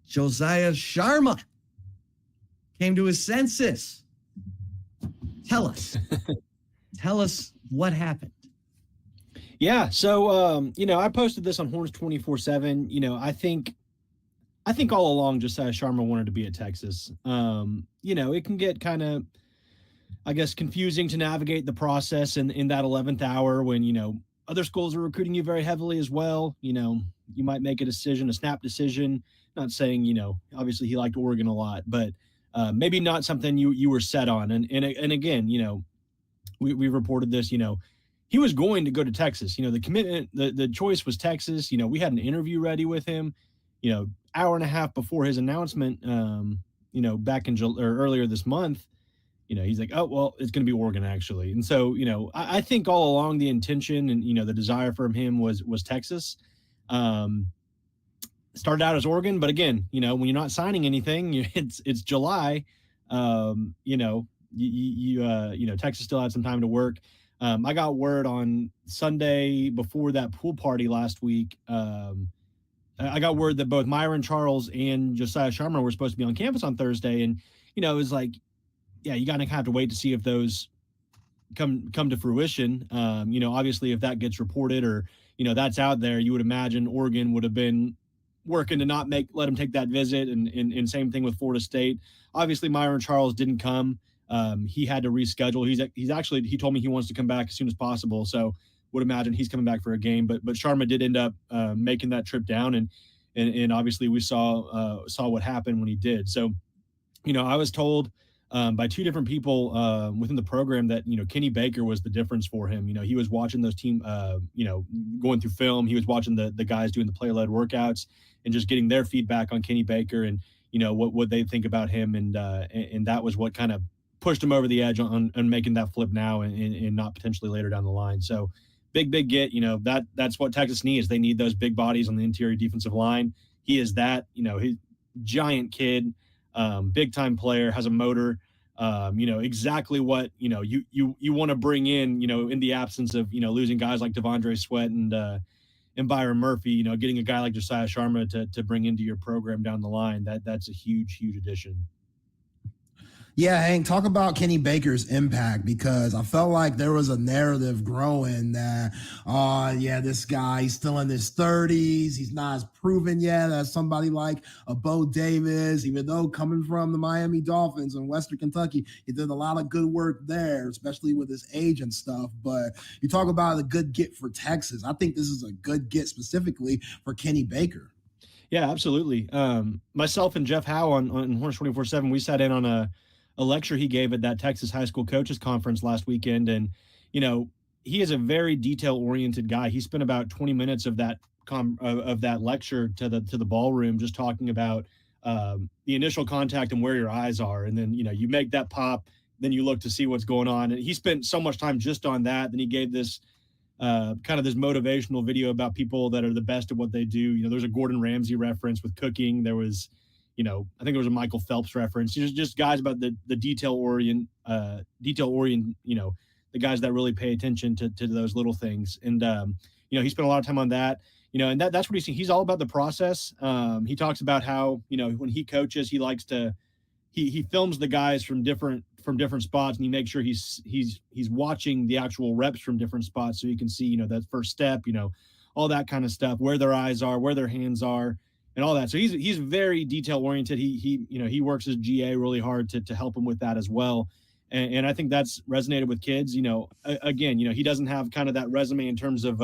Josiah Sharma came to his senses. Tell us. Tell us what happened. Yeah, so I posted this on Horns 24/7. I think all along Josiah Sharma wanted to be at Texas. It can get kind of, I guess, confusing to navigate the process in that 11th hour when other schools are recruiting you very heavily as well. You might make a snap decision. Not saying obviously he liked Oregon a lot, but maybe not something you were set on. And again, we reported this. He was going to go to Texas. The commitment, the choice was Texas. We had an interview ready with him. Hour and a half before his announcement. Back in earlier this month. He's like, oh, well, it's going to be Oregon, actually. And so, I think all along the intention and, the desire from him was Texas. Started out as Oregon, but again, when you're not signing anything, it's July. Texas still had some time to work. I got word on Sunday before that pool party last week. I got word that both Myron Charles and Josiah Sharma were supposed to be on campus on Thursday. And, it was like, yeah, you got to have to wait to see if those come to fruition. Obviously if that gets reported or, that's out there, you would imagine Oregon would have been working to not let him take that visit. And same thing with Florida State. Obviously Myron Charles didn't come. He had to reschedule. He told me he wants to come back as soon as possible. So would imagine he's coming back for a game, but Sharma did end up making that trip down. And obviously we saw what happened when he did. So, I was told, by two different people within the program that Kenny Baker was the difference for him. He was watching those team going through film. He was watching the guys doing the player-led workouts and just getting their feedback on Kenny Baker and what they think about him, and that was what kind of pushed him over the edge on making that flip now and not potentially later down the line. So big get. That's what Texas needs. They need those big bodies on the interior defensive line. He is that. He's giant kid. Big time player, has a motor, exactly what, you want to bring in the absence of, losing guys like Devondre Sweat and Byron Murphy, getting a guy like Josiah Sharma to bring into your program down the line. That's a huge addition. Yeah, Hank, talk about Kenny Baker's impact, because I felt like there was a narrative growing that, this guy, he's still in his 30s. He's not as proven yet as somebody like a Bo Davis, even though coming from the Miami Dolphins in Western Kentucky, he did a lot of good work there, especially with his age and stuff. But you talk about a good get for Texas. I think this is a good get specifically for Kenny Baker. Yeah, absolutely. Myself and Jeff Howe on Horns 24/7, we sat in on a lecture he gave at that Texas high school coaches conference last weekend. And, he is a very detail oriented guy. He spent about 20 minutes of that lecture to the ballroom, just talking about the initial contact and where your eyes are. And then, you make that pop, then you look to see what's going on. And he spent so much time just on that. Then he gave this kind of this motivational video about people that are the best at what they do. There's a Gordon Ramsay reference with cooking. There was, I think there was a Michael Phelps reference. Just guys about the detail orient, the guys that really pay attention to those little things. And, he spent a lot of time on that, and that's what he's seeing. He's all about the process. He talks about how, when he coaches, he likes to, he films the guys from different spots, and he makes sure he's watching the actual reps from different spots. So you can see, that first step, all that kind of stuff, where their eyes are, where their hands are, and all that. So he's very detail oriented. He works his GA really hard to help him with that as well. And I think that's resonated with kids. Again, he doesn't have kind of that resume in terms of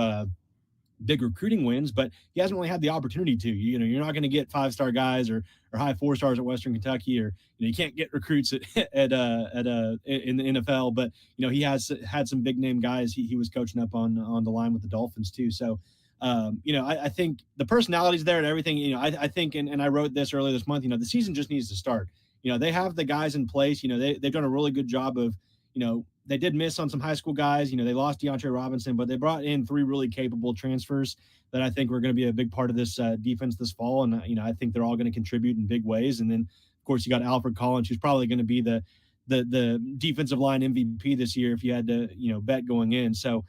big recruiting wins, but he hasn't really had the opportunity to. You're not going to get 5-star guys or high 4-stars at Western Kentucky, or you can't get recruits in the NFL. But he has had some big name guys he was coaching up on the line with the Dolphins too. So. I think the personality's there and everything. I think, and I wrote this earlier this month. The season just needs to start. They have the guys in place. They've done a really good job of. They did miss on some high school guys. They lost DeAndre Robinson, but they brought in 3 really capable transfers that I think were going to be a big part of this defense this fall. And I think they're all going to contribute in big ways. And then of course you got Alfred Collins, who's probably going to be the defensive line MVP this year if you had to bet going in. So.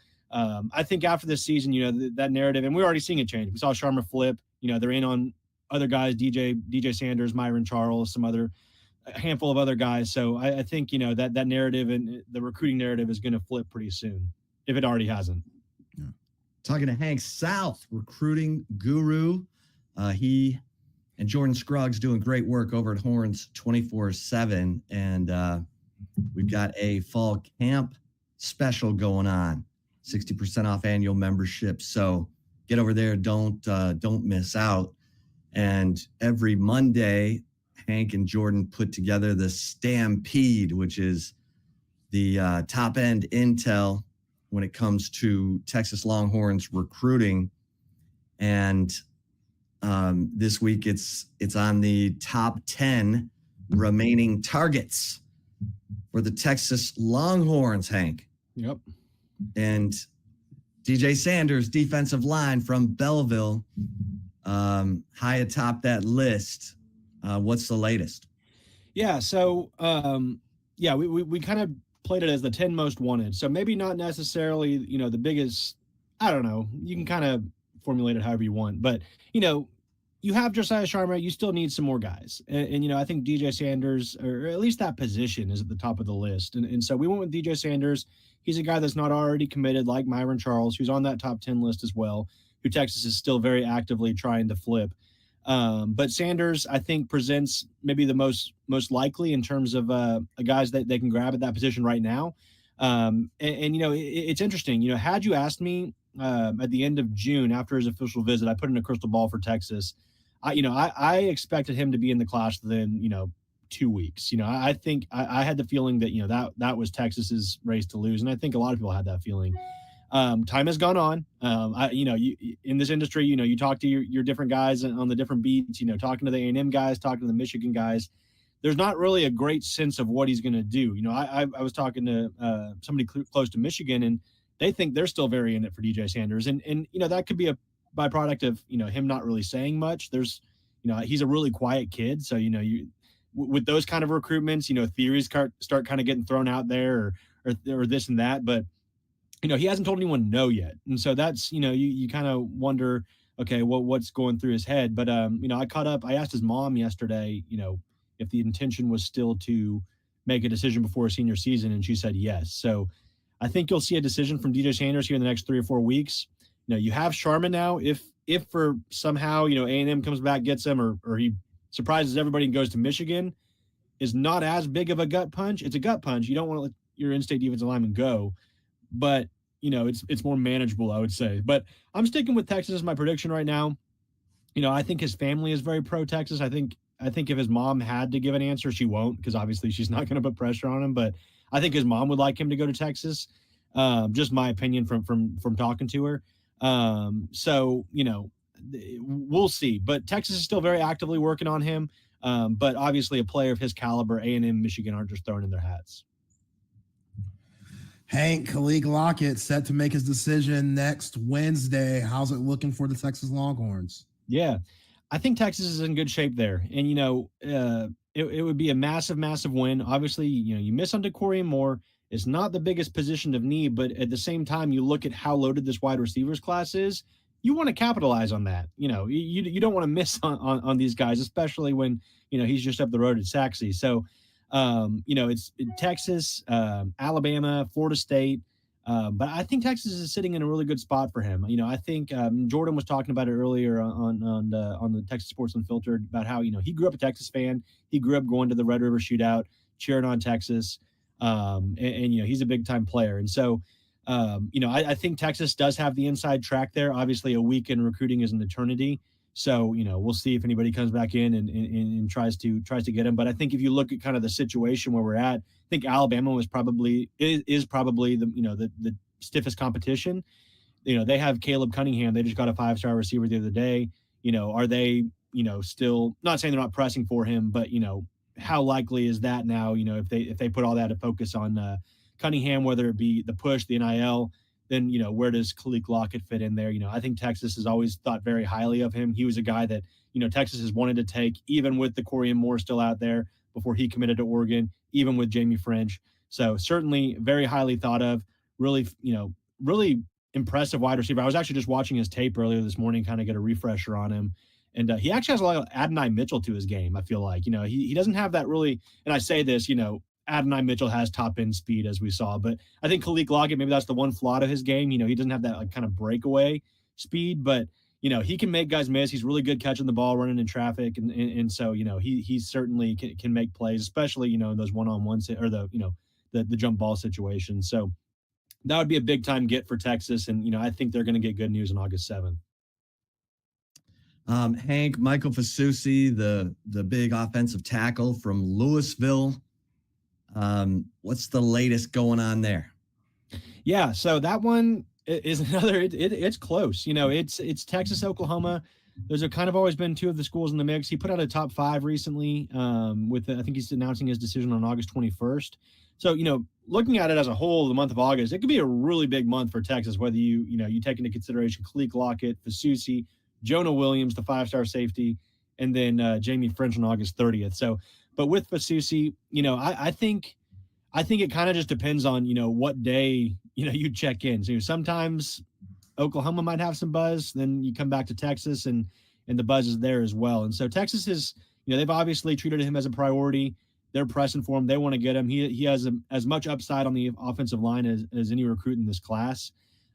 I think after this season, that narrative, and we're already seeing it change. We saw Sharma flip. They're in on other guys, DJ Sanders, Myron Charles, a handful of other guys. So I think, that narrative and the recruiting narrative is going to flip pretty soon, if it already hasn't. Yeah. Talking to Hank South, recruiting guru. He and Jordan Scruggs doing great work over at Horns 24/7. And we've got a fall camp special going on, 60% off annual membership. So get over there. Don't miss out. And every Monday, Hank and Jordan put together the Stampede, which is the top end intel when it comes to Texas Longhorns recruiting. And this week it's on the top 10 remaining targets for the Texas Longhorns, Hank. Yep. And DJ Sanders, defensive line from Belleville, high atop that list. What's the latest? Yeah. So, we kind of played it as the 10 most wanted. So maybe not necessarily, the biggest, I don't know. You can kind of formulate it however you want, but you have Josiah Sharma, you still need some more guys. And I think DJ Sanders, or at least that position, is at the top of the list. And so we went with DJ Sanders. He's a guy that's not already committed, like Myron Charles, who's on that top 10 list as well, who Texas is still very actively trying to flip. But Sanders, I think, presents maybe the most likely in terms of guys that they can grab at that position right now. It's interesting. Had you asked me at the end of June after his official visit, I put in a crystal ball for Texas. I expected him to be in the class within 2 weeks. I think I had the feeling that that was Texas's race to lose, and I think a lot of people had that feeling. Time has gone on. In this industry, you talk to your different guys on the different beats. Talking to the A&M guys, talking to the Michigan guys. There's not really a great sense of what he's going to do. I was talking to somebody close to Michigan, and they think they're still very in it for DJ Sanders, and that could be a byproduct of him not really saying much. There's he's a really quiet kid, so with those kind of recruitments, theories start kind of getting thrown out there or this and that, but he hasn't told anyone no yet, and so that's you kind of wonder, okay, what's going through his head. But I asked his mom yesterday, if the intention was still to make a decision before senior season, and she said yes. So I think you'll see a decision from DJ Sanders here in the next 3 or 4 weeks. You have Sharma now. If for somehow A&M comes back, gets him, or he surprises everybody and goes to Michigan, is not as big of a gut punch. It's a gut punch. You don't want to let your in-state defensive lineman go, but it's more manageable, I would say. But I'm sticking with Texas as my prediction right now. I think his family is very pro Texas. I think if his mom had to give an answer, she won't, because obviously she's not going to put pressure on him. But I think his mom would like him to go to Texas. Just my opinion from talking to her. So we'll see. But Texas is still very actively working on him. But obviously a player of his caliber, A&M, Michigan aren't just throwing in their hats. Hank, khik Lockett set to make his decision next Wednesday. How's it looking for the Texas Longhorns? Yeah, I think Texas is in good shape there. And, it would be a massive, massive win. Obviously, you miss on DeCorian Moore. It's not the biggest position of need, but at the same time, you look at how loaded this wide receivers class is. You want to capitalize on that. You don't want to miss on these guys, especially when, he's just up the road at Saxe. So, it's Texas, Alabama, Florida State. But I think Texas is sitting in a really good spot for him. I think Jordan was talking about it earlier on the Texas Sports Unfiltered about how, he grew up a Texas fan. He grew up going to the Red River Shootout, cheering on Texas. And he's a big time player. And so, I think Texas does have the inside track there. Obviously, a week in recruiting is an eternity. So, we'll see if anybody comes back in and tries to get him. But I think if you look at kind of the situation where we're at, I think Alabama is probably the stiffest competition. They have Caleb Cunningham. They just got a 5-star receiver the other day. Are they, still not saying they're not pressing for him, but, how likely is that now, if they put all that to focus on Cunningham, whether it be the push, the NIL, then, where does khik Lockett fit in there? I think Texas has always thought very highly of him. He was a guy that, Texas has wanted to take, even with the Corian Moore still out there before he committed to Oregon, even with Jamie French. So certainly very highly thought of, really, really impressive wide receiver. I was actually just watching his tape earlier this morning, kind of get a refresher on him. And he actually has a lot of Adonai Mitchell to his game. I feel like, he doesn't have that really. And I say this, Adonai Mitchell has top end speed as we saw, but I think Khik Lockett, maybe that's the one flaw to his game. He doesn't have that like kind of breakaway speed, but he can make guys miss. He's really good catching the ball, running in traffic, and so he certainly can make plays, especially in those one-on-one or the jump ball situations. So that would be a big time get for Texas, and I think they're going to get good news on August 7th. Hank, Michael Fasusi, the big offensive tackle from Louisville. What's the latest going on there? Yeah, so that one is another. It's close. It's Texas, Oklahoma. Those have kind of always been two of the schools in the mix. He put out a top 5 recently. I think he's announcing his decision on August 21st. So looking at it as a whole, the month of August, it could be a really big month for Texas. Whether you take into consideration Khik Lockett, Fasusi, Jonah Williams, the 5-star safety, and then Jamie French on August 30th. So, but with Fasusi, I think it kind of just depends on what day you check in. So sometimes Oklahoma might have some buzz, then you come back to Texas and the buzz is there as well. And so Texas is they've obviously treated him as a priority. They're pressing for him. They want to get him. He has as much upside on the offensive line as any recruit in this class.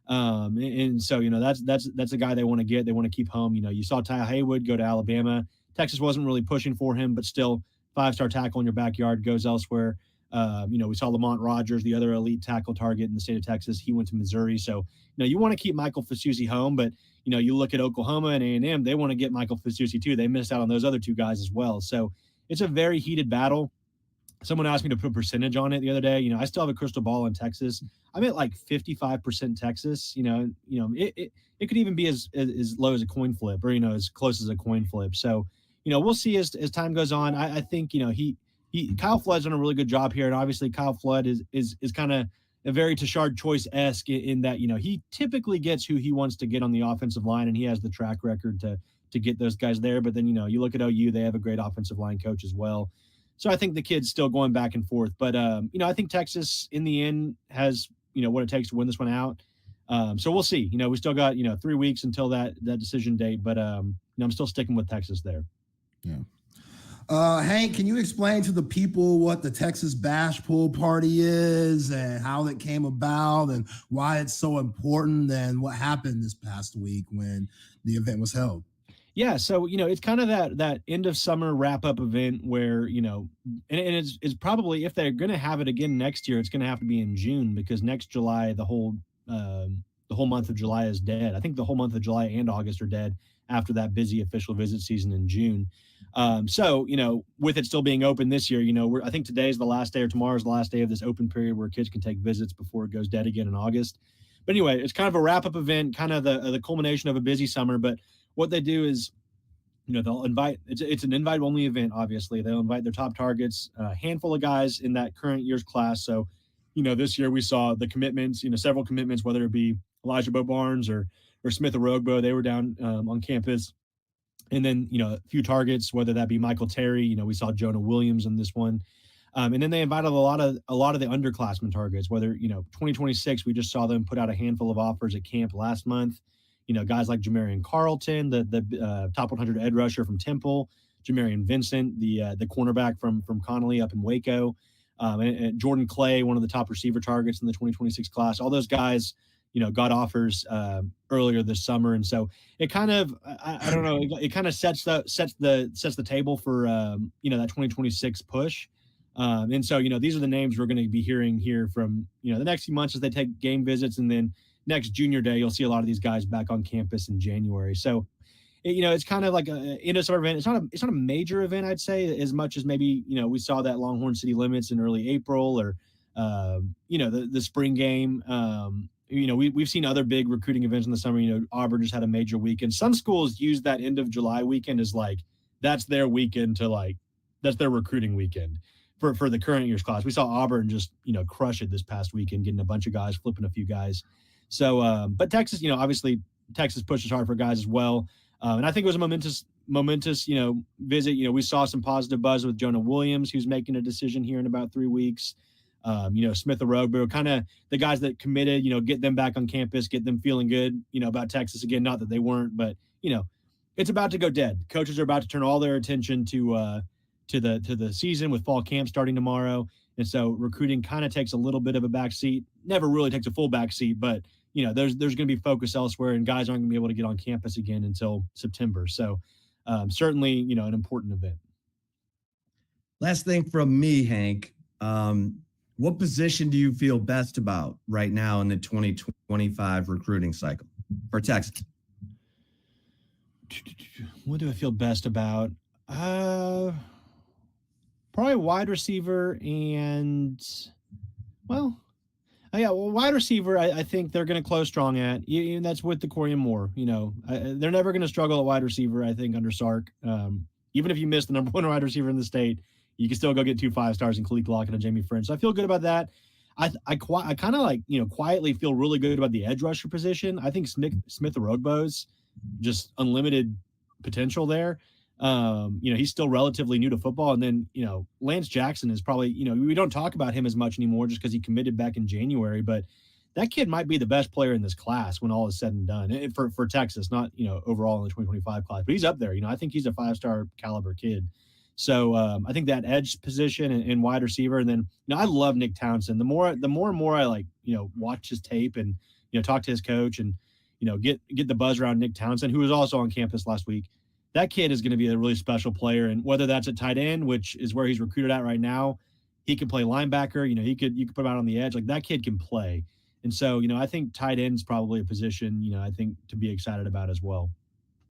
And so that's a guy they want to get. They want to keep home. You saw Ty Haywood go to Alabama. Texas wasn't really pushing for him, but still 5-star tackle in your backyard, goes elsewhere. We saw Lamont Rogers, the other elite tackle target in the state of Texas. He went to Missouri. So, you want to keep Michael Fasusi home, but, you look at Oklahoma and A&M, they want to get Michael Fasusi too. They missed out on those other 2 guys as well. So it's a very heated battle. Someone asked me to put a percentage on it the other day. I still have a crystal ball in Texas. I'm at like 55% Texas. It could even be as low as a coin flip, or as close as a coin flip. So, we'll see as time goes on. I think Kyle Flood's done a really good job here, and obviously Kyle Flood is kind of a very Tashard Choice-esque in that he typically gets who he wants to get on the offensive line, and he has the track record to get those guys there. But then you look at OU, they have a great offensive line coach as well. So I think the kid's still going back and forth. But, I think Texas in the end has, what it takes to win this one out. So we'll see. We still got, 3 weeks until that decision date. But, I'm still sticking with Texas there. Yeah. Hank, can you explain to the people what the Texas Bash Pool Party is and how that came about and why it's so important and what happened this past week when the event was held? Yeah, so it's kind of that end of summer wrap up event where and it's probably, if they're going to have it again next year, it's going to have to be in June, because next July the whole month of July is dead. I think the whole month of July and August are dead after that busy official visit season in June. So with it still being open this year, I think today's the last day, or tomorrow's the last day of this open period where kids can take visits before it goes dead again in August. But anyway, it's kind of a wrap up event, kind of the culmination of a busy summer. But what they do is, they'll invite, it's an invite only event. Obviously they'll invite their top targets, a handful of guys in that current year's class. So, this year we saw the commitments, several commitments, whether it be Elijah Bo Barnes or Smith Orogbo, they were down on campus. And then, a few targets, whether that be Michael Terry, we saw Jonah Williams in this one. And then they invited a lot of the underclassmen targets, whether, 2026, we just saw them put out a handful of offers at camp last month. Guys like Jamarian Carlton, the top 100 edge rusher from Temple, Jamarian Vincent, the cornerback from Connolly up in Waco, and Jordan Clay, one of the top receiver targets in the 2026 class. All those guys, got offers earlier this summer, and so it kind of, I don't know, it kind of sets the table for that 2026 push. And so these are the names we're going to be hearing here from the next few months as they take game visits, and then next junior day, you'll see a lot of these guys back on campus in January. So, it's kind of like an end of summer event. It's not a major event, I'd say, as much as maybe, we saw that Longhorn City Limits in early April, or, the spring game. We've seen other big recruiting events in the summer. Auburn just had a major weekend. Some schools use that end of July weekend as like, that's their weekend that's their recruiting weekend for the current year's class. We saw Auburn just, crush it this past weekend, getting a bunch of guys, flipping a few guys. So, but Texas, obviously Texas pushes hard for guys as well. And I think it was a momentous, visit. We saw some positive buzz with Jonah Williams, who's making a decision here in about 3 weeks. Smith Orogbo, kind of the guys that committed, get them back on campus, get them feeling good, about Texas again. Not that they weren't, but, it's about to go dead. Coaches are about to turn all their attention to the season with fall camp starting tomorrow. And so recruiting kind of takes a little bit of a backseat. Never really takes a full backseat, but there's going to be focus elsewhere, and guys aren't going to be able to get on campus again until September. So certainly, an important event. Last thing from me, Hank. What position do you feel best about right now in the 2025 recruiting cycle for Texas? What do I feel best about? Probably wide receiver and, wide receiver, I think they're going to close strong at. And that's with the Corian Moore. They're never going to struggle at wide receiver, I think, under Sark. Even if you miss the number one wide receiver in the state, you can still go get 2 5-stars in khik, Lockett, and Jamie French. So I feel good about that. I kind of quietly feel really good about the edge rusher position. I think Smith Orogbo's just unlimited potential there. He's still relatively new to football. And then, Lance Jackson is probably, we don't talk about him as much anymore just because he committed back in January, but that kid might be the best player in this class when all is said and done for Texas, not, overall in the 2025 class, but he's up there. I think he's a 5-star caliber kid. So I think that edge position and wide receiver. And then, I love Nick Townsend. The more and more I watch his tape and, talk to his coach and, get the buzz around Nick Townsend, who was also on campus last week. That kid is going to be a really special player. And whether that's at tight end, which is where he's recruited at right now, he can play linebacker. You could put him out on the edge. That kid can play. And so, I think tight end is probably a position, I think to be excited about as well.